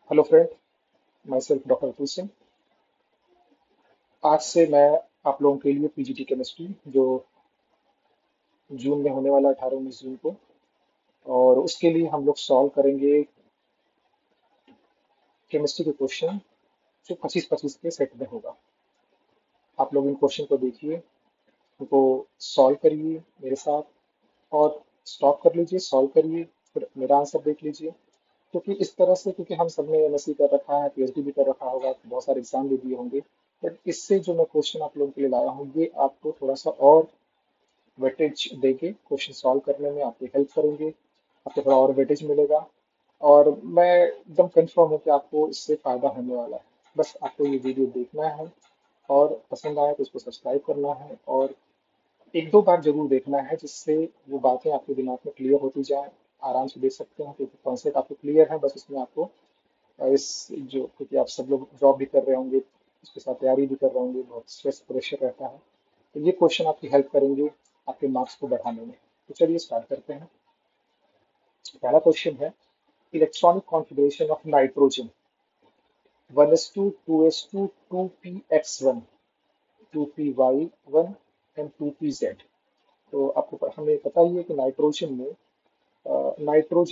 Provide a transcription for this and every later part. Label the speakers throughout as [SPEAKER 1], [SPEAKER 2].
[SPEAKER 1] Hello friend, my self doctor Atul Singh. आज से मैं आप लोगों के लिए पीजीटी केमिस्ट्री जो जून में होने वाला 18-19 जून को, और उसके लिए हम लोग सॉल्व करेंगे केमिस्ट्री के क्वेश्चन जो 25-25 के सेट में होगा। आप लोग इन क्वेश्चन को देखिए, उनको सॉल्व करिए मेरे साथ, और स्टॉप कर लीजिए, सॉल्व करिए, फिर मेरा आंसर देख लीजिए। क्योंकि इस तरह से, क्योंकि हम सब ने एमएससी कर रखा है, पीएचडी भी कर रखा होगा, बहुत सारे एग्जाम भी दिए होंगे, बट इससे जो मैं क्वेश्चन आप लोगों के लिए लाया हूँ ये आपको थोड़ा सा और वेटेज देके क्वेश्चन सॉल्व करने में आपकी हेल्प करेंगे। आपको थोड़ा और वेटेज मिलेगा, और मैं एकदम कंफर्म हूँ कि आपको इससे फायदा होने वाला है। बस आपको ये वीडियो देखना है, और पसंद आए तो इसको सब्सक्राइब करना है, और एक दो बार जरूर देखना है, जिससे वो बातें आपके दिमाग में क्लियर होती जाए। आराम से देख सकते हैं क्योंकि कॉन्सेप्ट आपको क्लियर है। बस इसमें आपको इस जो, क्योंकि आप सब लोग जॉब भी कर रहे होंगे, उसके साथ तैयारी भी कर रहे होंगे, बहुत स्ट्रेस प्रेशर रहता है, तो ये क्वेश्चन आपकी हेल्प करेंगे आपके मार्क्स को बढ़ाने में। तो चलिए स्टार्ट करते हैं। पहला क्वेश्चन है, electronic configuration of nitrogen 1s2 2s2 2px1 2py1 and 2pz। तो आपको हमें पता ही है कि नाइट्रोजन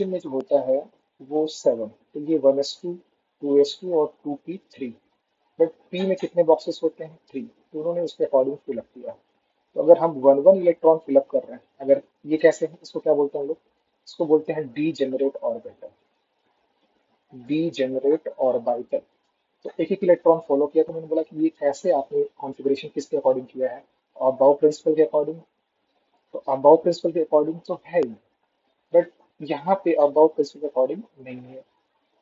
[SPEAKER 1] में जो होता है वो 7, तो ये 1s2 2s2 और 2p3। बट पी में कितने बॉक्सेस होते हैं? 3, तो उन्होंने उसके अकॉर्डिंग फिलअप किया। तो अगर हम वन वन इलेक्ट्रॉन फिलअप कर रहे हैं, अगर ये कैसे है, इसको क्या बोलते हैं हम लोग? इसको बोलते हैं D generate orbital. D generate orbital. तो एक एक इलेक्ट्रॉन फॉलो किया, तो मैंने बोला कि ये कैसे आपने कॉन्फ़िगरेशन किसके अकॉर्डिंग किया है? अबाव प्रिंसिपल के अकॉर्डिंग। तो अबाव प्रिंसिपल के अकॉर्डिंग तो है ही, बट यहाँ पे अबाव प्रिंसिपल के अकॉर्डिंग नहीं है।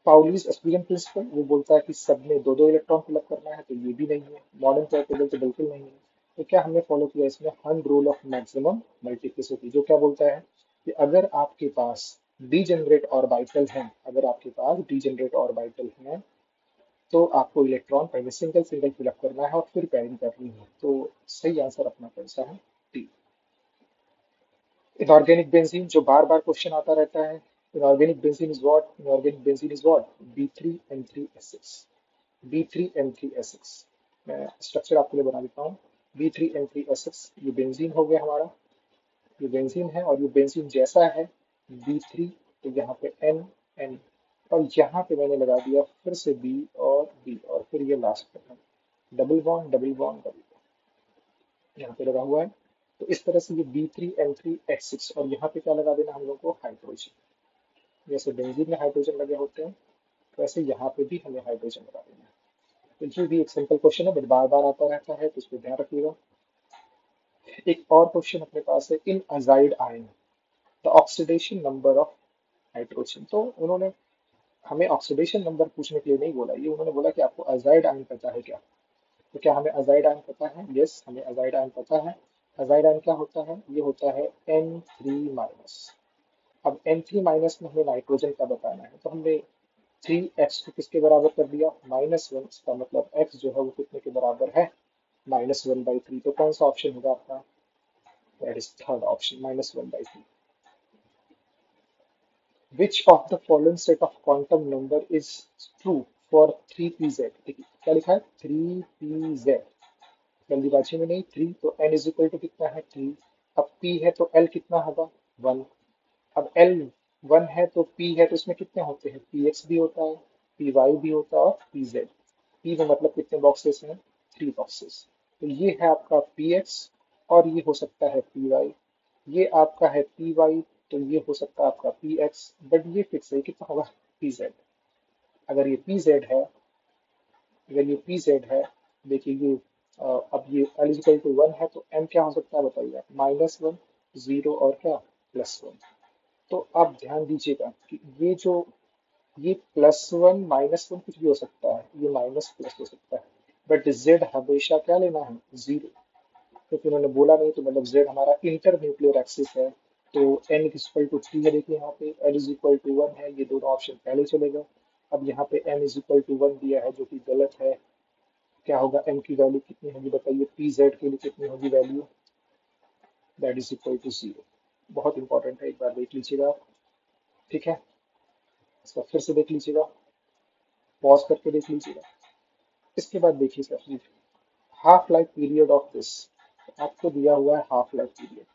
[SPEAKER 1] पाउलीज एस्पिरिन प्रिंसिपल वो बोलता है कि सब में दो दो इलेक्ट्रॉन फिलअप करना है, तो ये भी नहीं है। मॉडर्न पीरियोडिक टेबल तो बिल्कुल नहीं है। तो क्या हमने फॉलो किया इसमें? हन रूल ऑफ मैक्सिमम मल्टीप्लिसिटी, जो क्या बोलता है कि अगर आपके पास डीजेनरेट ऑर्बिटल है, अगर आपके पास डीजेनरेट ऑर्बिटल है, तो आपको इलेक्ट्रॉन पहले सिंगल सिंगल फिलअप करना है और फिर पेयरिंग करनी है। तो सही आंसर अपना कौन सा है? डी। इनऑर्गेनिक बेंजीन जो बार बार क्वेश्चन आता रहता है, inorganic benzene is what? Inorganic benzene is what? B3N3S6। B3N3S6, मैं स्ट्रक्चर आपके लिए बना देता हूँ। B3N3S6, ये बेंजीन हो गया हमारा। ये बेंजीन है, और ये बेंजीन जैसा है B3, तो यहाँ पे N, और यहाँ पे मैंने लगा दिया फिर से B और B, और फिर ये लास्ट पे double bond double bond double bond यहाँ पे लगा हुआ है। तो इस तरह से ये B3N3H6, और यहाँ पे क्या लगा देना हम लोग को? हाइड्रोजन। जैसे बेंजीन में हाइड्रोजन लगे होते हैं, वैसे यहाँ पे भी हमें हाइड्रोजन लगा देना है। तो ये भी एक सिंपल क्वेश्चन है, बट बार बार आता रहता है, तो इसको ध्यान रखिएगा। एक और क्वेश्चन अपने पास है, in azide ion the oxidation number of hydrogen. तो उन्होंने हमें ऑक्सीडेशन नंबर पूछने के लिए नहीं बोला, ये उन्होंने बोला कि आपको अजाइड आयन पता है क्या? तो क्या हमें अजाइड आयन पता है? यस, हमें अजाइड आयन पता है। अजाइड आयन क्या होता है? ये होता है N3 माइनस। अब N3 माइनस में हमें नाइट्रोजन का बताना है, तो हमने 3x को किसके बराबर कर दिया? -1। इसका मतलब x जो है वो कितने के बराबर है? -1/3। तो कौन सा ऑप्शन होगा आपका? That is third option, -1/3। Which of the following set of quantum number is true for 3pz? देखिए क्या लिखा है, 3pz। जल्दीबाजी में नहीं, 3 तो n इज इक्वल टू कितना है? 3। अब p है तो l कितना होगा? 1। अब l 1 है तो p है, तो इसमें कितने होते हैं? px भी होता है, py भी होता है, और pz। p में मतलब कितने बॉक्सेस हैं? 3 बॉक्सेस। तो ये है आपका px, और ये हो सकता है py। ये आपका है py, तो ये हो सकता है आपका px, बट ये फिक्स है, कितना होगा? pz। अगर ये pz है, अगर ये pz है, देखिए ये अब ये l इक्वल टू 1 है, तो m क्या हो सकता है बताइए? -1, 0 और क्या? +1। तो आप ध्यान दीजिएगा कि ये +1 -1 कुछ भी हो सकता है, ये माइनस प्लस हो सकता है, बट z हमेशा क्या लेना है? 0। क्योंकि उन्होंने बोला नहीं, तो मतलब z हमारा इंटर न्यूक्लियर एक्सिस है। तो n इक्वल टू 3 है, देखिए यहाँ पे l इज इक्वल टू 1 है, ये दोनों ऑप्शन पहले चलेगा। अब यहाँ पे n इज इक्वल टू 1 दिया है, जो कि गलत है। क्या होगा? m की वैल्यू कितनी होगी बताइए? pz के लिए कितनी होगी value? That is equal to 0। बहुत इंपॉर्टेंट है, एक बार देख लीजिएगा आप। ठीक है, इसका फिर से देख लीजिएगा। पॉज करके देख लीजिएगा। इसके बाद देखिए sir, half life period of this, आपको दिया हुआ है हाफ लाइफ पीरियड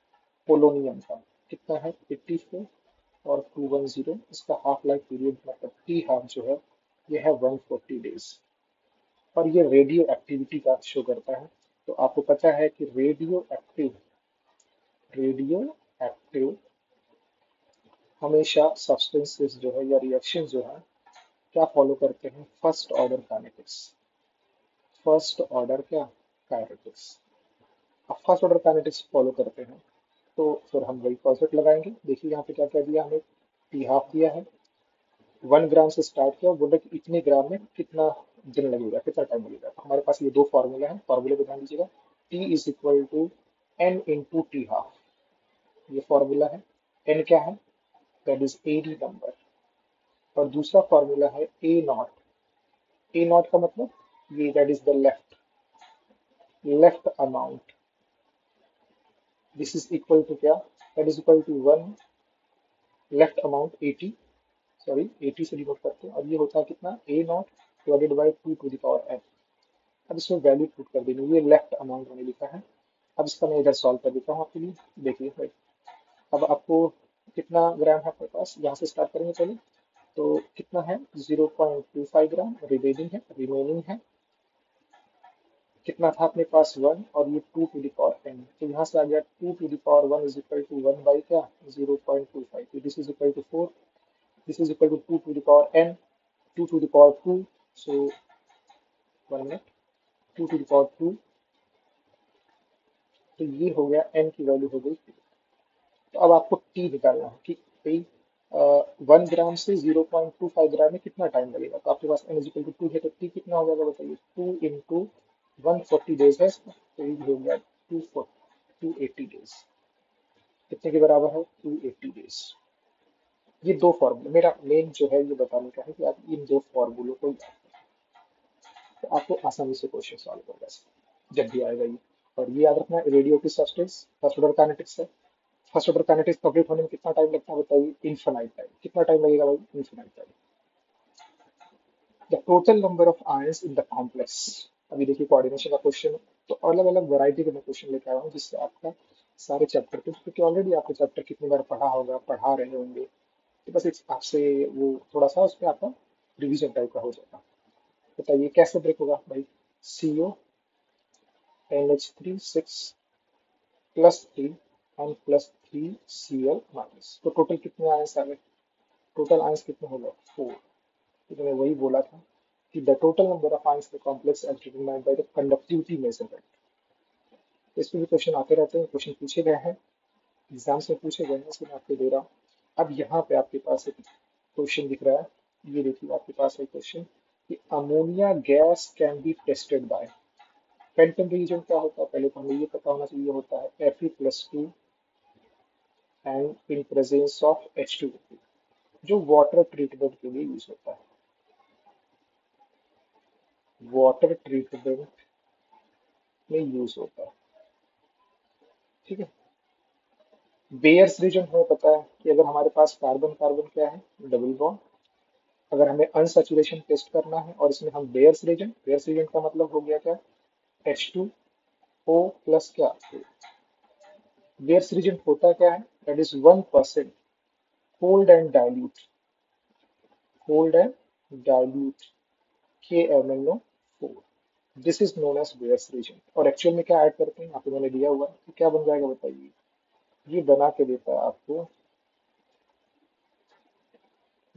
[SPEAKER 1] पोलोनियम का, कितना है 84 और 210, इसका हाफ लाइफ पीरियड मतलब टी हाफ जो है ये है 140 डेज। और ये रेडियो एक्टिविटी का शो करता है। तो आपको पता है कि रेडियो एक्टिव हमेशा सब्सटेंसेस जो है या रिएक्शन जो है क्या फॉलो करते हैं, first order kinetics. First order क्या, काइनेटिक्स। अब फर्स्ट ऑर्डर काइनेटिक्स फॉलो करते हैं तो फिर हम वही कॉन्सेप्ट लगाएंगे। देखिए यहाँ पे क्या क्या दिया हमें, टी हाफ दिया है, 1 ग्राम से स्टार्ट किया, बोले कि इतने ग्राम में कितना दिन लगेगा, कितना टाइम लगेगा। तो हमारे पास ये दो फॉर्मूला है, फॉर्मूले को ध्यान दीजिएगा। T is equal to N into T half, ये फॉर्मूला है। एन क्या है, दैट इज एडी नंबर। और दूसरा फॉर्मूला है ए नॉट। ए नॉट का मतलब ये that is the left left amount. This is equal to क्या, that is equal to 1 left amount 80, sorry 80 से डिनोट करते हैं। और ये होता है कितना, A naught divided by 2 to the power N. अब इसमें वैल्यू पुट कर देंगे, ये लेफ्ट अमाउंट मैंने लिखा है। अब इसका मैं इधर सॉल्व कर देता हूँ आपके लिए, देखिए भाई। अब आपको कितना ग्राम है आपके पास, यहाँ से स्टार्ट करेंगे पहले। तो कितना है 0.25 ग्राम रिमेनिंग है। कितना था अपने पास 1, और ये 2 टू द पावर n, तो यहाँ से आ गया 2 to the power 1 is equal to 1 by क्या 0.25, this is equal to 4, this is equal to 2 to the power n, 2 to the power 2, so 1 minute, 2 to the power 2। तो ये हो गया n की वैल्यू हो गई। तो अब आपको टी निकालना है कि भाई 1 ग्राम से 0.25 ग्राम में कितना टाइम लगेगा। तो आपके पास एन इजिकल टू 2 है, तो टी कितना हो जाएगा बताइए, 2 इंटू 140 डेज है इसका, तो ये हो गया 280 डेज। कितने के बराबर है, 280 डेज। ये दो फॉर्मूले, मेरा मेन जो है ये बताने का है कि आप इन दो फॉर्मूलों को याद करें, तो आपको आसानी से क्वेश्चन सॉल्व होगा जब भी आएगा ये। और ये याद रखना, रेडियो की सब्सटेंस फर्स्ट ऑर्डर काइनेटिक्स है। फर्स्ट ऑर्डर काइनेटिक्स कंप्लीट होने में कितना टाइम लगता है बताइए, इनफाइनाइट टाइम। कितना टाइम लगेगा भाई, infinite time. The total number of ions in the complex, अभी देखिए कोऑर्डिनेशन का क्वेश्चन है, तो अलग अलग वैरायटी के मैं क्वेश्चन लेके आया हूँ जिससे आपका सारे चैप्टर के, क्योंकि ऑलरेडी आपने चैप्टर कितनी बार पढ़ा होगा, पढ़ा रहे होंगे, तो बस आपसे वो थोड़ा सा उस पर आपका रिविजन टाइप का हो जाएगा। बताइए कैसे ब्रेक होगा भाई, CO NH3 6 +3 and +3 Cl minus, तो टोटल कितने आयंस आ गए, टोटल आयंस कितने हो गए 4। तो मैंने वही बोला था कि the total number of ions in the complex as determined by the conductivity measurement. इस पे भी क्वेश्चन आते रहते हैं, क्वेश्चन पूछे गए हैं, एग्जाम्स में पूछे गए हैं, इसलिए मैं आपको दे रहा हूँ। अब यहाँ पे आपके पास एक क्वेश्चन दिख रहा है, ये देखिए आपके पास है क्वेश्चन कि ammonia gas can be tested by, पेंटन रिएजेंट क्या होता है पहले तो हमें ये पता होना चाहिए, होता है Fe+2 and in presence of H2O, जो वाटर ट्रीटमेंट के लिए यूज होता है, वाटर ट्रीटमेंट में यूज होता है, ठीक है। बेयर्स रीजन हमें पता है कि अगर हमारे पास कार्बन कार्बन क्या है, डबल बॉन्ड। अगर हमें अनसैचुरेशन टेस्ट करना है और इसमें हम बेयर्स रीजन का मतलब हो गया क्या, H2O प्लस क्या, बेयर्स रीजन होता क्या है, that is 1% cold and dilute, cold and dilute KMnO4, this is known as Baeyer's reagent. और एक्चुअल में क्या ऐड करते हैं, यहाँ पे मैंने दिया हुआ है, तो क्या बन जाएगा बताइए, ये बना के देता है आपको,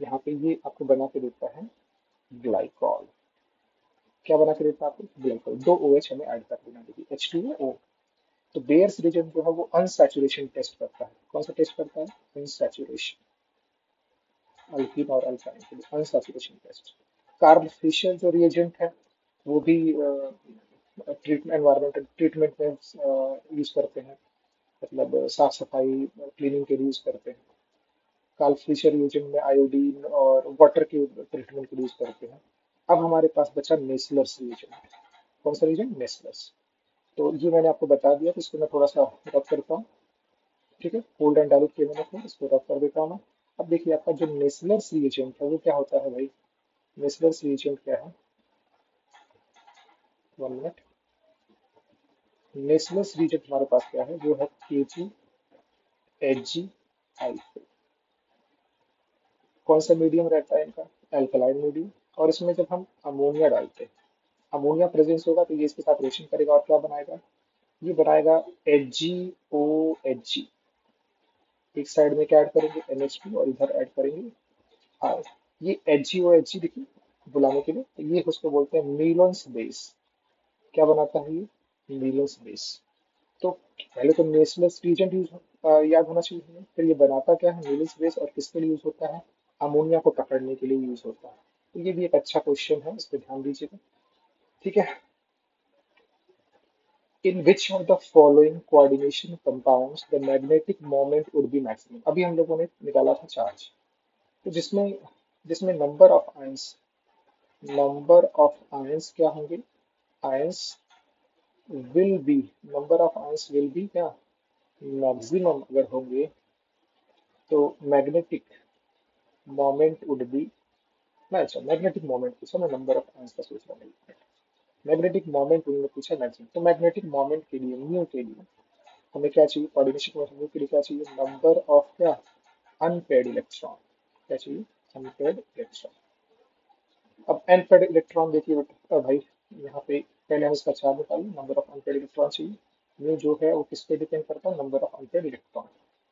[SPEAKER 1] यहाँ पे ये आपको बना के देता है ग्लाइकॉल। क्या बना के देता है आपको, ग्लाइकॉल। दो OH हमें ऐड कर देना, देखिए H2O। तो बेयर्स रीजन जो है वो अनसैचुरेशन टेस्ट करता है, कौन सा टेस्ट करता है, अनसैचुरेशन, अल्कीन और अल्काइन के लिए अनसैचुरेशन टेस्ट। कार्ल फिशर जो रिएजेंट है वो भी ट्रीटमेंट एनवायरमेंटल ट्रीटमेंट में यूज करते हैं, मतलब साफ सफाई क्लीनिंग के लिए यूज करते हैं। कार्ल फिशर रिएजेंट में आयोडीन और वाटर के ट्रीटमेंट के लिए यूज करते हैं। अब हमारे पास बचा नेस्लर्स रिएजेंट, कौन सा रिएजेंट, नेस्लर्स। तो ये मैंने आपको बता दिया, तो इसको मैं थोड़ा सा रब करता हूँ, ठीक है। कोल्ड एंड डाइल्यूट के मैंने इसको रब कर देता हूँ मैं। अब देखिए आपका जो नेस्लर्स रिएजेंट है वो क्या होता है भाई, नेस्लर्स रिएजेंट क्या है? 1 मिनट। नेस्लर्स रिएजेंट हमारे पास क्या है? वो है KgHg। कौन सा मीडियम रहता है इनका? Alkaline medium. और इसमें जब हम अमोनिया डालते हैं, अमोनिया प्रेजेंस होगा तो ये इसके साथ रिएक्शन करेगा और क्या बनाएगा? ये बनाएगा HgOH। एक साइड में क्या ऐड करेंगे? NH2, और इधर ऐड करेंगे आर। ये HgOH देखिए बुलाने के लिए, तो ये उसको बोलते हैं मीलोन्स बेस। क्या बनाता है ये? मीलोन्स बेस। तो पहले तो नेसलेस रीजेंट याद होना चाहिए हमें। फिर ये बनाता क्या है? मीलोन्स बेस। और किसके लिए यूज होता है? अमोनिया को पकड़ने के लिए यूज होता है। तो ये भी एक अच्छा क्वेश्चन है, इस पर ध्यान दीजिएगा। ठीक है। In which of the following coordination compounds the magnetic moment would be maximum? अभी हम लोगों ने निकाला था चार्ज। तो जिसमें जिसमें नंबर ऑफ आयंस क्या होंगे? Ions will be, number of ions will be क्या? मैक्सिमम अगर होंगे तो मैग्नेटिक मोमेंट वुड बी। मैं अच्छा मैग्नेटिक मोमेंट पूछा, मैं नंबर ऑफ आयंस का सोच रहा हूँ। मैग्नेटिक मोमेंट उन्होंने पूछा मैक्सिमम। तो मैग्नेटिक मोमेंट के लिए, म्यू के लिए हमें क्या चाहिए? कोऑर्डिनेशन में म्यू के लिए क्या चाहिए? नंबर ऑफ क्या? Unpaired electron. क्या चाहिए? Unpaired electron. अब अनपेड इलेक्ट्रॉन देखिए बेटा भाई, यहाँ पे पहले हम इसका चार्ज निकालें। नंबर ऑफ अनपेड इलेक्ट्रॉन चाहिए। म्यू जो है वो किस पे डिपेंड करता है? Number of unpaired electron.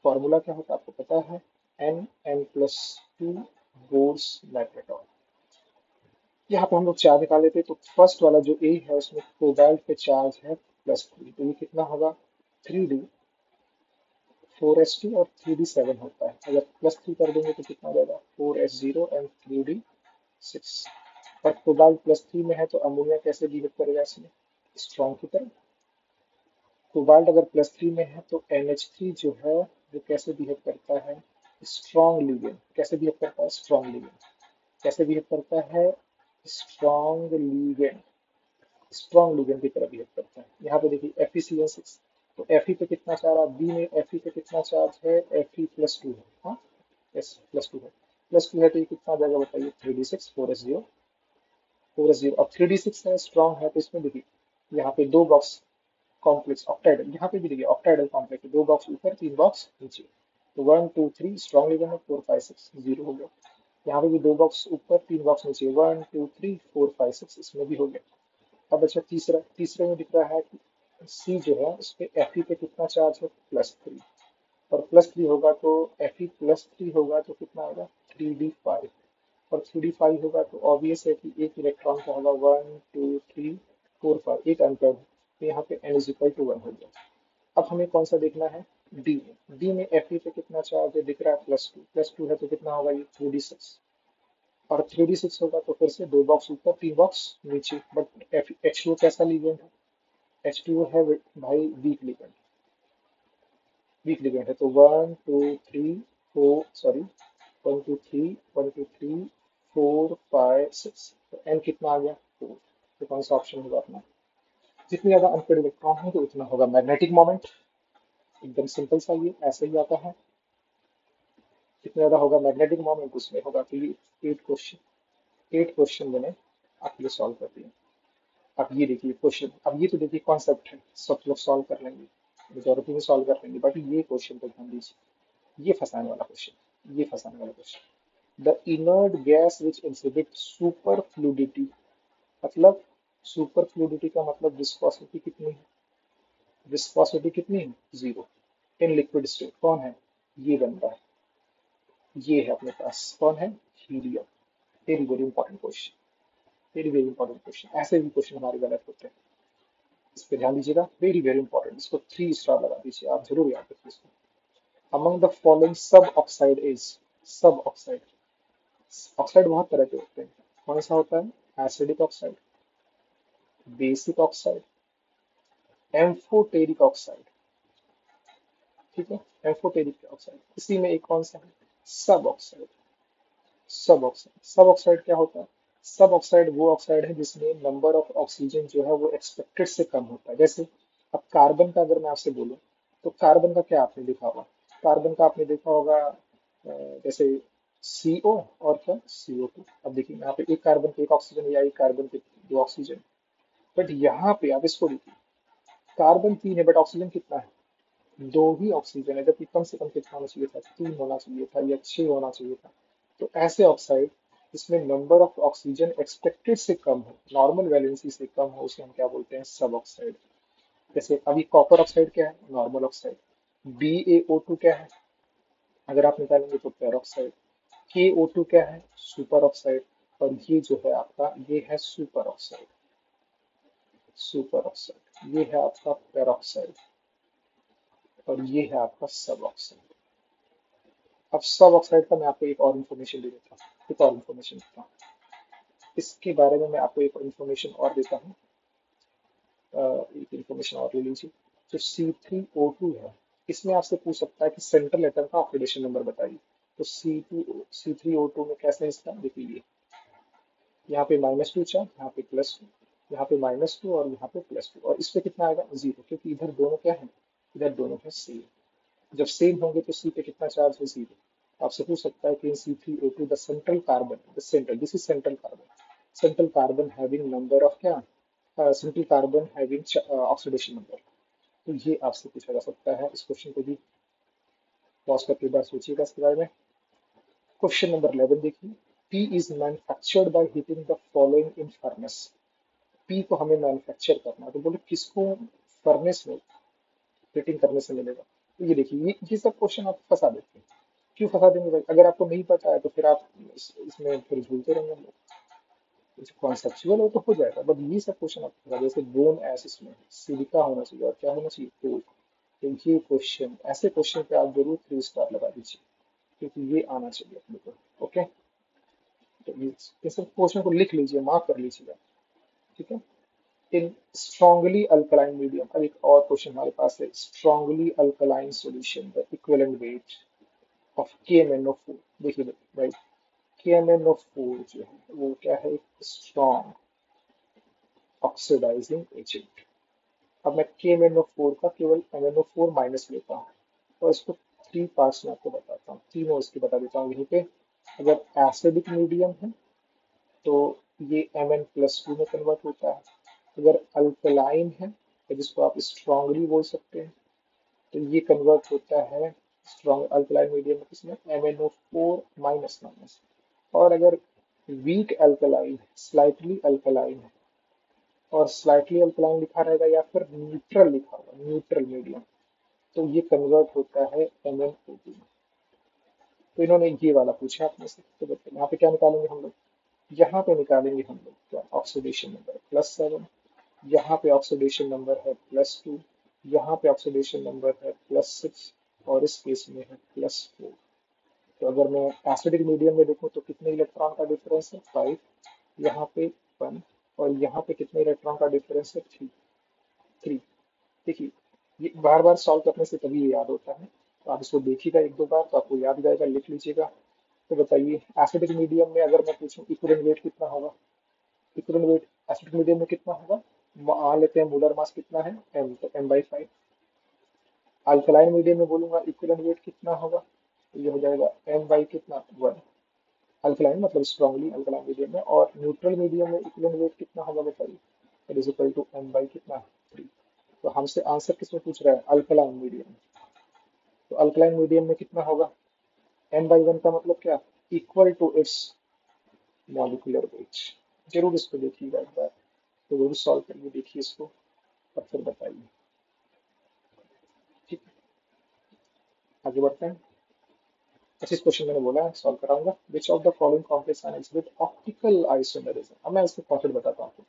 [SPEAKER 1] Formula क्या होता है आपको पता है? N n+2 bourse magneton. यहाँ पे हम लोग चार्ज निकाल लेते हैं। तो फर्स्ट वाला जो ए है उसमें कोबाल्ट पे चार्ज है +3, तो ये कितना होगा? 3d 4s2 और 3d 7 होता है। अगर +3 कर देंगे तो कितना हो जाएगा? 4s0 and 3d 6। और कोबाल्ट +3 में है तो अमोनिया कैसे बिहेव करेगा इसमें? स्ट्रॉन्ग की तरह। कोबाल्ट अगर +3 में है तो NH3 जो है वो कैसे बिहेव करता है? Strong ligand. कैसे बिहेव करता है? Strong ligand. कैसे बिहेव करता है? Strong ligand. स्ट्रॉन्ग लिगेंड की तरह बिहेव करता है। यहाँ पे देखिए FeCN6, तो Fe पे कितना चार्ज है? बी में Fe पे कितना चार्ज है? Fe+2 है। हाँ, S+2 है। +2 है तो ये कितना आ जाएगा बताइए? 3d6 4s0। 4s0 अब 3d6 है, स्ट्रॉन्ग है, तो इसमें देखिए यहाँ पे दो बॉक्स कॉम्प्लेक्स ऑक्टाइडल, यहाँ पे भी देखिए ऑक्टाइडल कॉम्प्लेक्स, दो बॉक्स ऊपर 3 बॉक्स नीचे। तो 1 2 3 स्ट्रॉन्ग लिगेंड है, 4 5 6 जीरो हो गया। यहाँ पे भी दो बॉक्स ऊपर 3 बॉक्स नीचे, 1 2 3 4 5 6 इसमें भी हो गया। अब अच्छा तीसरा, तीसरे में दिख रहा है कि सी जो है उस पे Fe पे कितना चार्ज है? +3। और +3 होगा तो Fe+3 होगा तो कितना आएगा? 3d5। और 3d5 होगा तो ऑब्वियस है कि एक इलेक्ट्रॉन का होगा 1 2 3 4 5, एक अंतर है। तो यहाँ पे n = 1 हो गया। अब हमें कौन सा देखना है? डी में। डी में Fe पे कितना चार्ज है? दिख रहा है +2 है तो कितना होगा ये? 3d6। और 3d6 होगा तो फिर से दो बॉक्स ऊपर 3 बॉक्स नीचे। बट H2 कैसा लिगेंड है? H2 है भाई वीक लिगेंड। वीक लिगेंड है तो 1 2 3 4 सॉरी 1 2 3 1 2 3 4 5 6। तो एन कितना आ गया? 4। तो कौन सा ऑप्शन होगा अपना? जितनी ज्यादा अनपेड इलेक्ट्रॉन है तो उतना होगा मैग्नेटिक मोमेंट। एकदम सिंपल सा, ये ऐसे ही आता है। जितना ज्यादा होगा मैग्नेटिक मोमेंट उसमें होगा। तो ये 8 क्वेश्चन मैंने आपके लिए सॉल्व कर दिए। अब ये देखिए क्वेश्चन, अब ये तो देखिए कॉन्सेप्ट है, सब लोग सॉल्व कर लेंगे, मेजोरिटी में सॉल्व कर लेंगे, बट ये क्वेश्चन पर ध्यान दीजिए। ये फंसाने वाला क्वेश्चन, ये फंसाने वाला question. The inert gas which exhibit super fluidity, मतलब सुपर फ्लूडिटी का मतलब विस्कोसिटी कितनी है? विस्कोसिटी कितनी है? 0 इन लिक्विड स्टेट। कौन है? ये बंदा है। ये है अपने पास, कौन है? Helium. Very very important question, very very important question. ऐसे भी क्वेश्चन हमारे गलत होते हैं, इस पे ध्यान दीजिएगा। वेरी वेरी इंपॉर्टेंट, इसको 3 स्टार लगा दीजिए, आप जरूर याद रखिए इसको। अमंग द फॉलोइंग सब ऑक्साइड इज, सब ऑक्साइड, ऑक्साइड बहुत तरह के होते हैं। कौन सा होता है? Acidic oxide, basic oxide, amphoteric oxide. ठीक है, एम्फोटेरिक ऑक्साइड। इसी में एक कौन सा है? सब ऑक्साइड। सब ऑक्साइड, सब ऑक्साइड क्या होता है? सब ऑक्साइड वो ऑक्साइड है जिसमें नंबर ऑफ ऑक्सीजन जो है वो एक्सपेक्टेड से कम होता है। जैसे अब कार्बन का अगर मैं आपसे बोलूं तो कार्बन का क्या आपने देखा होगा? कार्बन का आपने देखा होगा जैसे CO और क्या CO2। अब देखिए यहाँ पे एक कार्बन पे एक ऑक्सीजन या एक कार्बन पे दो ऑक्सीजन, बट यहाँ पे आप इसको देखिए, कार्बन 3 है बट ऑक्सीजन कितना है, दो ही ऑक्सीजन है, जबकि कम से कम कितना होना चाहिए था, 3 होना चाहिए था या 6 होना चाहिए था। तो ऐसे ऑक्साइड जिसमें नंबर ऑफ ऑक्सीजन एक्सपेक्टेड से कम हो, नॉर्मल वैलेंसी से कम हो, उसे हम क्या बोलते हैं, सब ऑक्साइड। जैसे अभी कॉपर ऑक्साइड क्या है, नॉर्मल ऑक्साइड। BaO2 क्या है, अगर आप निकालेंगे तो पेरोक्साइड। KO2 क्या है, सुपर ऑक्साइड। और ये जो है आपका, ये है सुपर ऑक्साइड। सुपर ऑक्साइड ये है आपका पेरोक्साइड, और ये है आपका सब ऑक्साइड। अब सब ऑक्साइड का मैं आपको एक और इन्फॉर्मेशन दे देता हूँ, एक और इन्फॉर्मेशन देता हूँ इसके बारे में। मैं आपको एक इन्फॉर्मेशन और देता हूँ। एक इन्फॉर्मेशन और ले लीजिए। जो C3O2 है, इसमें आपसे पूछ सकता है कि सेंट्रल एटम का ऑक्सीडेशन नंबर बताइए। तो C3O2 में कैसे इसका देखिए, यहाँ पे -2 चार्ज, यहाँ पे +2, यहाँ पे -2 और यहाँ पे +2, और इस पे कितना आएगा, 0, क्योंकि इधर दोनों क्या है, इधर दोनों है सेम। जब सेम होंगे तो सी पे कितना चार्ज है, 0। आपसे पूछ सकता है कि in C3O2 the central carbon, the central, this is central carbon, central carbon having number of क्या, central carbon having oxidation number. तो ये आपसे पूछा जा सकता है। इस क्वेश्चन को भी पॉज करके एक बार सोचिएगा इसके बारे में। क्वेश्चन नंबर 11 देखिए। P is manufactured by heating the following in furnace. P को हमें मैन्युफैक्चर करना है, तो बोले किसको फर्नेस में हीटिंग करने से मिलेगा। तो ये देखिए, ये सब क्वेश्चन आप फंसा देते हैं। क्यों फंसा देंगे भाई, अगर आपको नहीं पता है तो फिर आप इसमें फिर झूलते रहेंगे हम लोग। कॉन्सेप्चुअल हो तो हो जाएगा, बट ये सब क्वेश्चन आप फंसा, जैसे बोन एस इसमें सिलिका होना चाहिए और क्या होना चाहिए, कोल। तो ये क्वेश्चन, ऐसे क्वेश्चन पे आप जरूर 3 स्टार लगा दीजिए, क्योंकि ये आना चाहिए अपने को। ओके, तो ये सब क्वेश्चन को लिख लीजिए, मार्क कर लीजिएगा, ठीक है। इन स्ट्रांगली अल्कलाइन मीडियम, अब एक और क्वेश्चन हमारे पास है। Strongly alkaline solution the equivalent weight of KMnO4। देखिए भाई, KMnO4 जो है वो क्या है, एक स्ट्रॉन्ग ऑक्सीडाइजिंग एजेंट। अब मैं KMnO4 का केवल MnO4 माइनस लेता हूँ, और इसको 3 पार्ट्स में आपको बताता हूँ, तीनों इसके बता देता हूँ यहीं पे। अगर एसिडिक मीडियम है तो ये Mn+2 में कन्वर्ट होता है। अगर अल्कलाइन है, तो जिसको आप स्ट्रांगली बोल सकते हैं, तो ये कन्वर्ट होता है स्ट्रॉन्ग अल्कलाइन मीडियम में, किसमें, MnO4 माइनस माइनस। और अगर वीक अल्कलाइन, स्लाइटली अल्कलाइन है, और स्लाइटली अल्कलाइन लिखा रहेगा या फिर न्यूट्रल लिखा होगा, न्यूट्रल मीडियम, तो ये कन्वर्ट होता है MnO2 में। तो इन्होंने ये वाला पूछा अपने से, तो देखते यहाँ पे क्या निकालेंगे हम लोग, यहाँ पे निकालेंगे हम लोग क्या, ऑक्सीडेशन नंबर +7, यहाँ पे ऑक्सीडेशन नंबर है +2, यहाँ पे ऑक्सीडेशन नंबर है +6, और इस केस में है +4। तो अगर मैं एसिडिक मीडियम में देखूँ तो कितने इलेक्ट्रॉन का डिफरेंस है, 5, यहाँ पे 1, और यहाँ पे कितने इलेक्ट्रॉन का डिफरेंस है, 3। देखिए, ये बार बार सॉल्व करने से तभी ये याद होता है। तो आप इसको देखिएगा 1-2 बार तो आपको याद हो जाएगा, लिख लीजिएगा। तो बताइए, एसिडिक मीडियम में अगर मैं पूछूं इक्विवेलेंट वेट कितना होगा, इक्विवेलेंट वेट एसिडिक मीडियम में कितना होगा, मान लेते हैं मोलर मास कितना है, m, तो m/5। अल्कलाइन मीडियम में बोलूंगा इक्विवेलेंट वेट कितना होगा, तो ये हो जाएगा m कितना, 1। अल्कलाइन मतलब स्ट्रांगली अल्कलाइन मीडियम में, और न्यूट्रल मीडियम में इक्विवेलेंट वेट कितना होगा बताइए, it is equal to m कितना, 3। तो हमसे आंसर किसमें पूछ रहा है, अल्कलाइन मीडियम। तो अल्कलाइन मीडियम में कितना होगा, m/1 का मतलब क्या, equal to its molecular weight. जरूर इसको देखिएगा एक बार, तो जरूर सॉल्व करिए, देखिए इसको और फिर बताइए, ठीक है। आगे बढ़ते हैं। 25 क्वेश्चन मैंने बोला है सॉल्व कराऊंगा। Which of the following complex ion exhibit optical isomerism. अब मैं इसको कॉन्सेप्ट बताता हूँ आपको,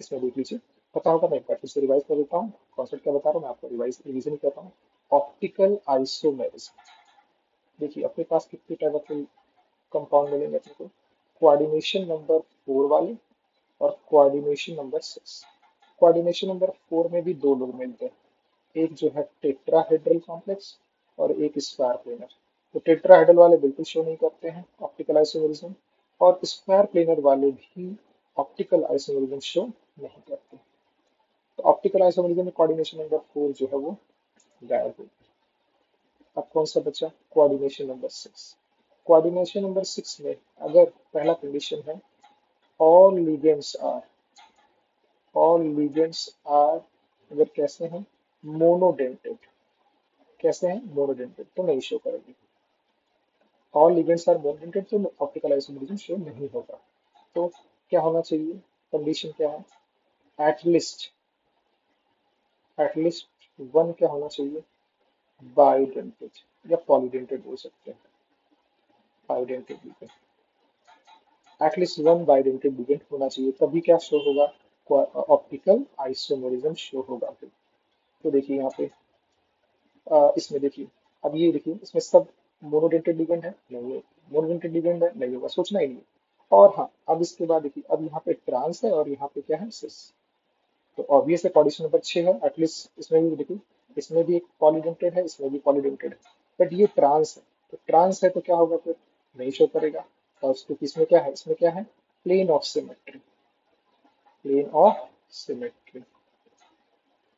[SPEAKER 1] इसमें देख लीजिए। पता होगा, मैं एक बार फिर से रिवाइज कर देता हूँ। कॉन्सेप्ट क्या बता रहा हूँ मैं आपको, रिवीजन ही करता हूँ। ऑप्टिकल आइसोमेरिज्म, देखिए अपने पास कितने टाइप ऑफ कंपाउंड मिलेंगे अपने को, कोऑर्डिनेशन नंबर 4 वाले और कोऑर्डिनेशन नंबर 6। कोऑर्डिनेशन नंबर 4 में भी दो लोग मिलते हैं, एक जो है टेट्राहेड्रल कॉम्प्लेक्स और एक स्क्वायर प्लेनर। तो टेट्राहेड्रल वाले बिल्कुल शो नहीं करते हैं ऑप्टिकल आइसोमेरिज्म, और स्क्वायर प्लेनर वाले भी ऑप्टिकल आइसोमेरिज्म शो नहीं करते। तो ऑप्टिकल आइसोमेरिज्म में कोऑर्डिनेशन नंबर 4 जो है वो गायब हो गया। अब कौन सा बचा, कोऑर्डिनेशन नंबर 6। कोऑर्डिनेशन नंबर 6 में अगर पहला कंडीशन है all ligands are, all ligands are अगर कैसे हैं मोनोडेंटेड, कैसे हैं मोनोडेंटेड, तो नहीं शो करेगी। ऑल लिगेंड्स आर मोनोडेंटेड तो ऑप्टिकल आइसोमरिज्म शो नहीं होगा। तो क्या होना चाहिए, कंडीशन क्या है, एटलीस्ट, एटलीस्ट वन क्या होना चाहिए, बाइडेंटेड या पॉलीडेंटेड बोल सकते हैं, bidentate ligand, at least one bidentate ligand होना चाहिए, तभी क्या शो होगा, ऑप्टिकल आइसोमरिज्म शो होगा। तो देखिए यहाँ पे इसमें देखिए, अब ये देखिए इसमें सब मोनोडेंटेड लिगेंड है, नहीं है, मोनोडेंटेड लिगेंड है, नहीं होगा, सोचना ही नहीं। और हाँ, अब इसके बाद देखिए, अब यहाँ पे ट्रांस है और यहाँ पे क्या है सिस, तो ऑब्वियस है कंडीशन नंबर 6 है, एटलीस्ट इसमें भी देखिए, इसमें भी एक पॉलीडेंटेड है, इसमें भी पॉलीडेंटेड है, बट ये ट्रांस है, तो ट्रांस है तो क्या होगा फिर, नहीं शो करेगा। और क्योंकि इसमें क्या है, इसमें क्या है, plane of symmetry, plane of symmetry,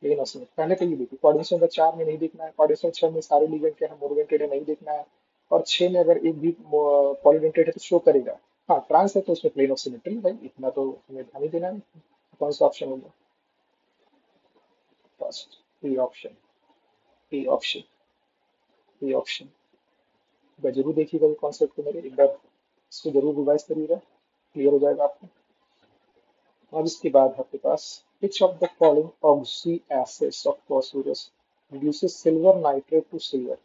[SPEAKER 1] plane of symmetry पहले तो ये देखिए, कोऑर्डिनेशन नंबर 4 में नहीं देखना है, कोऑर्डिनेशन 6 में सारे लिगेंड क्या है मोनोडेंटेड है, नहीं देखना है, और 6 में अगर एक भी पॉलीडेंटेड है तो शो करेगा। हाँ ट्रांस है तो उसमें प्लेन ऑफ सिमेट्री, भाई इतना तो हमें ध्यान ही देना है। कौन सा ऑप्शन होगा, first A option, A option, A option. एक बार जरूर देखिएगा ये कॉन्सेप्ट को मेरे, एक बार इसको जरूर रिवाइज करिएगा, क्लियर हो जाएगा आपको। अब इसके बाद आपके पास which of the following oxy acids of phosphorus reduces silver nitrate to silver,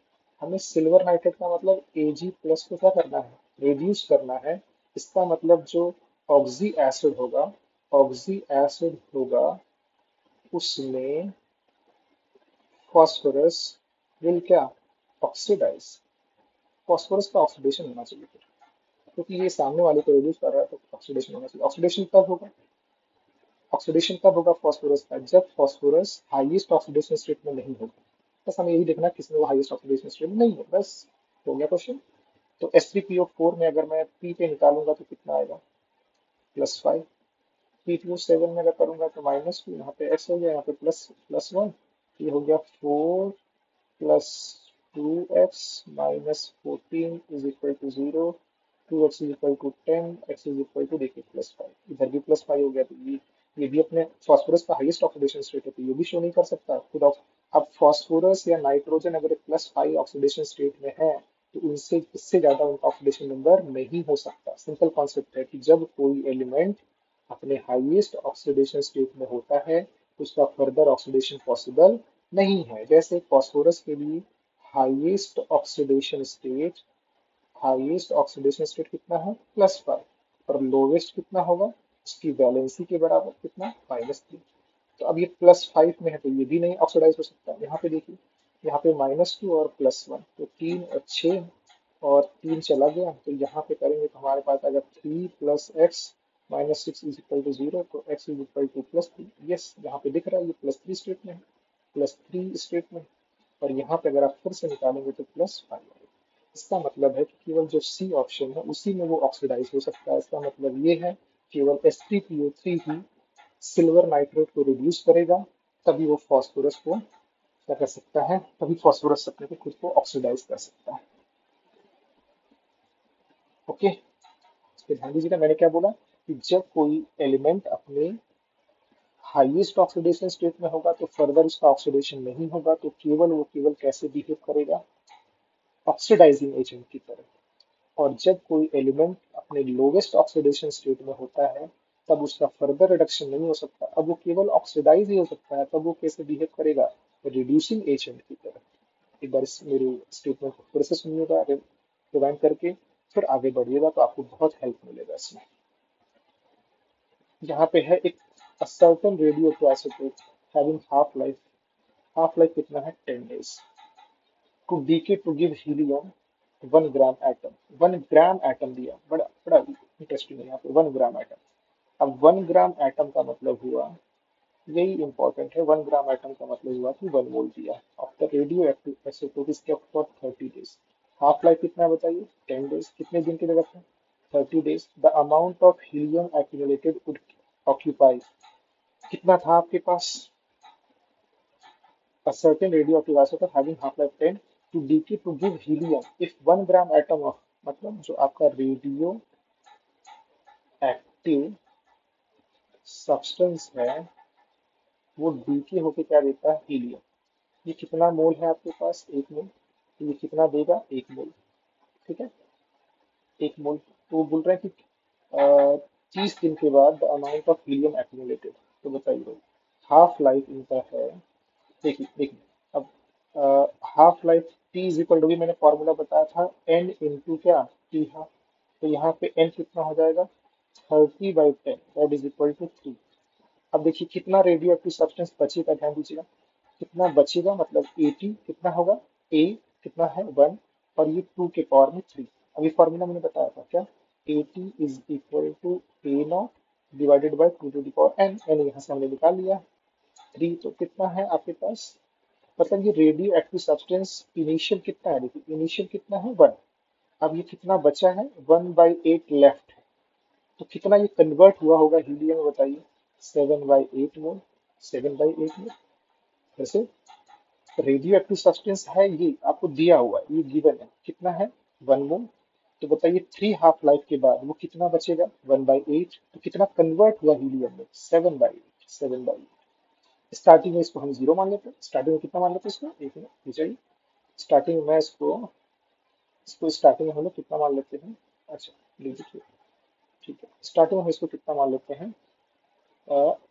[SPEAKER 1] हमें सिल्वर नाइट्रेट का मतलब Ag प्लस को क्या करना है, रिड्यूस करना है। इसका मतलब जो ऑक्सी एसिड होगा, ऑक्सी एसिड होगा उसमें फॉस्फोरस विल क्या, ऑक्सीडाइज, फॉस्फोरस का ऑक्सीडेशन होना चाहिए फिर, क्योंकि ये सामने वाले को रिड्यूस कर रहा है तो ऑक्सीडेशन होना चाहिए। ऑक्सीडेशन कब होगा, ऑक्सीडेशन कब होगा फॉस्फोरस का, जब फॉस्फोरस हाईएस्ट ऑक्सीडेशन स्टेट में नहीं होगा। बस हमें यही देखना किसमें वो हाईएस्ट ऑक्सीडेशन स्टेट में नहीं है, बस हो गया क्वेश्चन। तो S3PO4 में अगर मैं P पे निकालूंगा तो कितना आएगा, +5, P2O7 में अगर करूंगा तो -2, यहाँ पे X हो गया, यहाँ पे +1, ये हो गया 4 plus 2x -14 is equal to 0, 2x is equal to 10, x is equal to देखिए +5, इधर भी +5 हो गया, तो ये भी अपने फास्फोरस का हाईएस्ट ऑक्सीडेशन स्टेट है तो ये भी शो नहीं कर सकता खुद अब फास्फोरस या नाइट्रोजन अगर +5 ऑक्सीडेशन स्टेट में है तो उनसे इससे ज्यादा उनका ऑक्सीडेशन नंबर नहीं हो सकता। सिंपल कॉन्सेप्ट है कि जब कोई एलिमेंट अपने हाईएस्ट ऑक्सीडेशन स्टेट में होता है तो उसका फर्दर ऑक्सीडेशन पॉसिबल नहीं है। जैसे फास्फोरस के लिए highest oxidation state, highest oxidation state कितना है, +5, और लोवेस्ट कितना होगा, उसकी वैलेंसी के बराबर कितना, -3। तो अब ये +5 में है तो ये भी नहीं ऑक्सीडाइज हो सकता। यहाँ पे देखिए, यहाँ पे -2 और +1 तो 3 और 6, और 3 चला गया तो यहाँ पे करेंगे तो हमारे पास अगर 3 + x -6 इज इक्वल टू 0, तो x is equal to +3। Yes, यहाँ पे दिख रहा है ये +3 स्टेट में है, +3 स्टेट में। और यहाँ पे अगर आप फिर से निकालेंगे तो +5 आएगा। इसका मतलब है कि केवल जो सी ऑप्शन है उसी में वो ऑक्सीडाइज हो सकता है। इसका मतलब ये है केवल S3PO3 ही सिल्वर नाइट्रेट को रिड्यूस करेगा, तभी वो फास्फोरस को क्या कर सकता है, तभी फास्फोरस अपने को खुद को ऑक्सीडाइज कर सकता है। ओके, इस पे ध्यान दीजिएगा, मैंने क्या बोला कि जब कोई एलिमेंट अपने हाईएस्ट ऑक्सीडेशन स्टेट में होगा तो फर्दर उसका ऑक्सीडेशन नहीं होगा, तो केवल कैसे बिहेव करेगा, ऑक्सीडाइजिंग एजेंट की तरह। और जब कोई एलिमेंट अपने लोवेस्ट ऑक्सीडेशन स्टेट में होता है तब उसका फर्दर रिडक्शन नहीं हो सकता, अब वो केवल ऑक्सीडाइज ही हो सकता है, तब वो कैसे बिहेव करेगा, रिड्यूसिंग एजेंट की तरह। एक बार इस मेरे स्टेटमेंट को फिर से सुनिएगा रिवाइंड करके, फिर आगे बढ़िएगा तो आपको बहुत हेल्प मिलेगा इसमें। यहाँ पे है एक a certain radioisotope having half life कितना है 10 days to decay to give helium 1 gram atom, 1 gram atom दिया, बड़ा बड़ा इंटरेस्टिंग है यहाँ पे 1 ग्राम एटम। अब 1 ग्राम एटम का मतलब हुआ, यही इंपॉर्टेंट है, 1 ग्राम एटम का मतलब हुआ कि 1 मोल दिया of the radio active isotope is kept for 30 days। Half life कितना है बताइए, 10 days, कितने दिन के लिए रखें, 30 days। The amount of helium accumulated would occupy, कितना था आपके पास, a certain radioactive isotope having half-life 10 to decay to give helium if 1 gram atom of मतलब जो आपका रेडियो एक्टिव सब्सटेंस है वो डीके होके क्या देता है, हीलियम। ये कितना मोल है आपके पास, 1 मोल। तो ये कितना देगा, 1 मोल। ठीक है, 1 मोल। तो वो बोल रहा है कि 30 दिन के बाद the amount of helium accumulated. तो बताइए, हाफ लाइफ इनका है। देखिए देखिए, अब half life T is equal to, भी मैंने फॉर्मूला बताया था, एन इंटू क्या, टी हाफ। तो यहाँ पे एन कितना हो जाएगा, 30/10, दैट इज इक्वल टू 3। अब देखिए कितना रेडियो एक्टिव सब्सटेंस बचेगा, ध्यान दीजिएगा। कितना बचेगा, मतलब 80 कितना होगा, ए कितना है 1, और ये 2 के पावर में 3। अभी फॉर्मूला मैंने बताया था क्या, 80 is equal to A naught divided by 2 to the power N. N यहाँ से हमने निकाल लिया, 3। तो कितना है आपके पास, मतलब ये रेडियो एक्टिव सब्सटेंस इनिशियल कितना है, देखिए इनिशियल कितना है 1। अब ये कितना बचा है, 1/8 लेफ्ट है। तो कितना ये कन्वर्ट हुआ होगा हीलियम में, बताइए, 7/8 मोल। 7/8 मोल। वैसे रेडियो एक्टिव सब्सटेंस है, ये आपको दिया हुआ है, ये गिवन है, कितना है, 1 मोल। तो बताइए 3 हाफ लाइफ के बाद वो कितना बचेगा, 1/8। तो कितना कन्वर्ट हुआ हीलियम में, 7/8। 7/8। स्टार्टिंग में इसको हम 0 मान लेते हैं, स्टार्टिंग में कितना मान लेते हैं इसको, एक मिनट नीचे। स्टार्टिंग में मैं इसको इसको स्टार्टिंग में हम लोग कितना मान लेते हैं, अच्छा लीजिए, ठीक है, स्टार्टिंग में हम इसको कितना मान लेते हैं,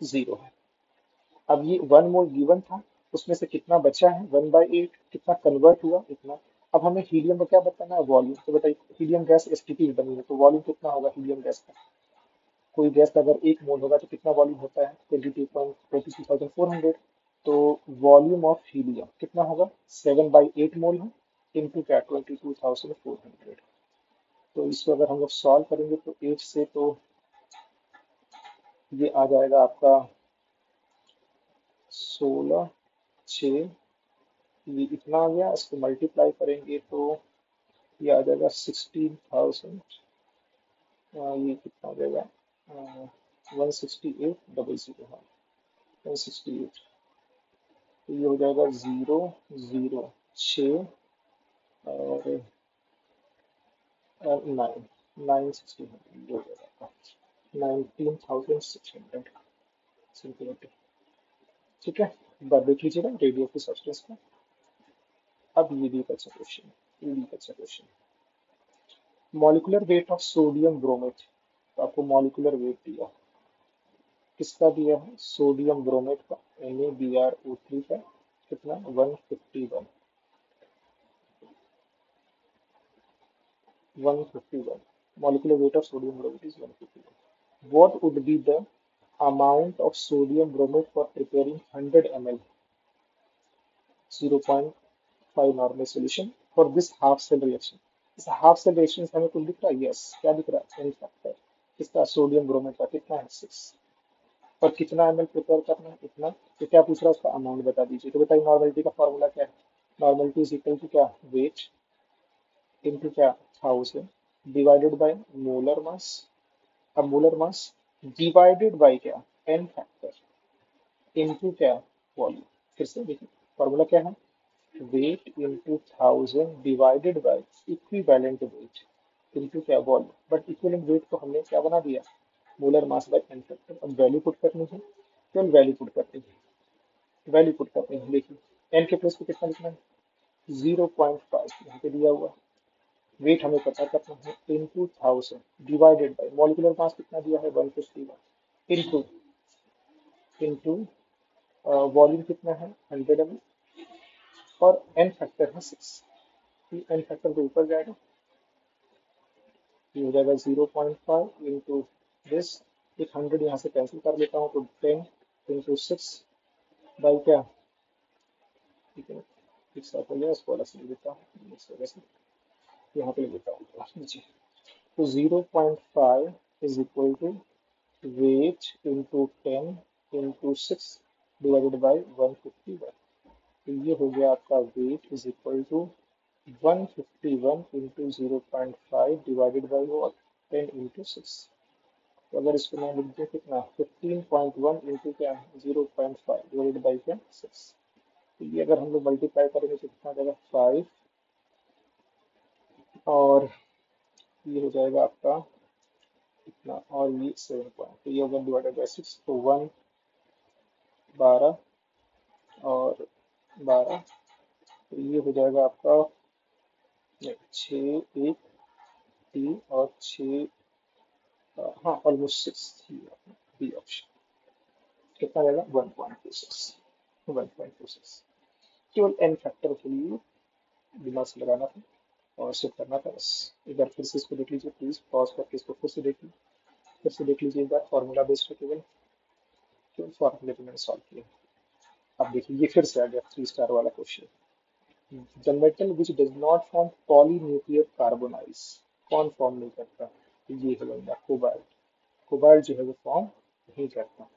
[SPEAKER 1] 0 है। अब ये 1 मोल गिवन था, उसमें से कितना बचा है, 1/8, कितना कन्वर्ट हुआ इतना। अब हमें हीलियम का क्या बताना है, वॉल्यूम। तो बताइए, हीलियम गैस एसटीपी बनी है, तो वॉल्यूम कितना होगा हीलियम गैस का। कोई गैस का अगर 1 मोल होगा तो कितना वॉल्यूम होता है, 22.22,400। तो वॉल्यूम ऑफ हीलियम कितना होगा, 7/8 मोल है, इंटू क्या, 22,400। तो इसको अगर हम लोग सॉल्व करेंगे तो 8 से तो ये आ जाएगा आपका 16, 6, ये इतना आ गया। इसको मल्टीप्लाई करेंगे तो ये आ जाएगा 16,000। ये कितना हो जाएगा, 168,000। हाँ, 168। तो ये हो जाएगा 0, 0, 6 और 9, 960 हो जाएगा, 19,600 सिंपल। ठीक है, बात देख लीजिएगा रेडियो की सब्सटेंस का। अब ये भी एक अच्छा क्वेश्चन, ये भी एक अच्छा question. Molecular weight of sodium bromate. तो आपको मॉलिक्यूलर वेट दिया, किसका दिया है, सोडियम ब्रोमेट का, NaBrO3 का, कितना, 151। 151, molecular weight of sodium bromate is 151. What would be the amount of sodium bromate for preparing 100 ml 0.5 normal solution for this half cell reaction? इस हाफ सेल रिएक्शन से हमें कुछ दिख रहा है, यस, क्या दिख रहा है, एन फैक्टर किसका, सोडियम ब्रोमेट का, कितना है, 6। और कितना ml प्रिपेयर करना है, इतना। तो क्या पूछ रहा है, उसका अमाउंट बता दीजिए। तो बताइए नॉर्मलिटी का फॉर्मूला क्या है, नॉर्मलिटी इज इक्वल टू क्या, वेट इंटू क्या, 1000 डिवाइडेड बाय मोलर मास। अब मोलर मास डिवाइडेड बाय क्या, एन फैक्टर इंटू क्या, वॉल्यूम। फिर से देखिए फॉर्मूला क्या है, weight into 1000 divided by equivalent weight into क्या, वॉल्यूम। बट इक्विवेलेंट वेट को हमने क्या बना दिया, molar mass by N factor. अब वैल्यू पुट करनी है, केवल वैल्यू पुट करनी है, वैल्यू पुट करनी है। देखिए एन के प्लेस पे कितना लिखना है, 0.5 यहाँ पे दिया हुआ। वेट हमें पता करना है, into 1000 divided bye molecular mass कितना दिया है, 151, इंटू इंटू वॉल्यूम कितना है, 100 ml, और एन फैक्टर है 6। एन फैक्टर तो ऊपर जाएगा, ये हो जाएगा 0.5 इंटू दिस। एक 100 यहाँ से कैंसिल कर लेता हूँ, तो 10 इंटू 6 बाई क्या, ठीक है, एक साथ हो गया, इसको अलग से लिख देता हूँ इस वजह से, यहाँ पे लिख देता हूँ नीचे। तो 0.5 is equal to weight into 10 into 6 divided by 151। तो ये हो गया आपका weight is equal to 151 into 0.5 divided by वो 10 इंटू 6। तो अगर इसको मैं लिख दूँ कितना, 15.1 इंटू क्या, 0.5 डिवाइडेड बाई क्या, 6। तो ये अगर हम लोग मल्टीप्लाई करेंगे तो कितना आ जाएगा, 5 और ये हो जाएगा आपका इतना, और ये 7 पॉइंट, तो ये होगा डिवाइडेड बाई 6, तो 1, 12 और 12, तो ये हो जाएगा आपका 6, 1, 3 और 6, हाँ ऑलमोस्ट 6 थी, बी ऑप्शन। कितना रहेगा? 1.26, 1.26। केवल एन फैक्टर के लिए दिमाग से लगाना था और सेट करना था बस। एक बार फिर से इसको देख लीजिए प्लीज, पॉज करके इसको फिर से देख लीजिए, फिर से देख लीजिए एक बार, फॉर्मूला बेस्ड है केवल, केवल फॉर्मूले पे मैंने सॉल्व किया। अब देखिए ये फिर से आ गया 3 स्टार वाला question. The metal which does not form polynuclear carbonise, कौन फॉर्म नहीं करता? तो ये है बंदा कोबाल्ट। कोबाल्ट जो है वो फॉर्म नहीं करता।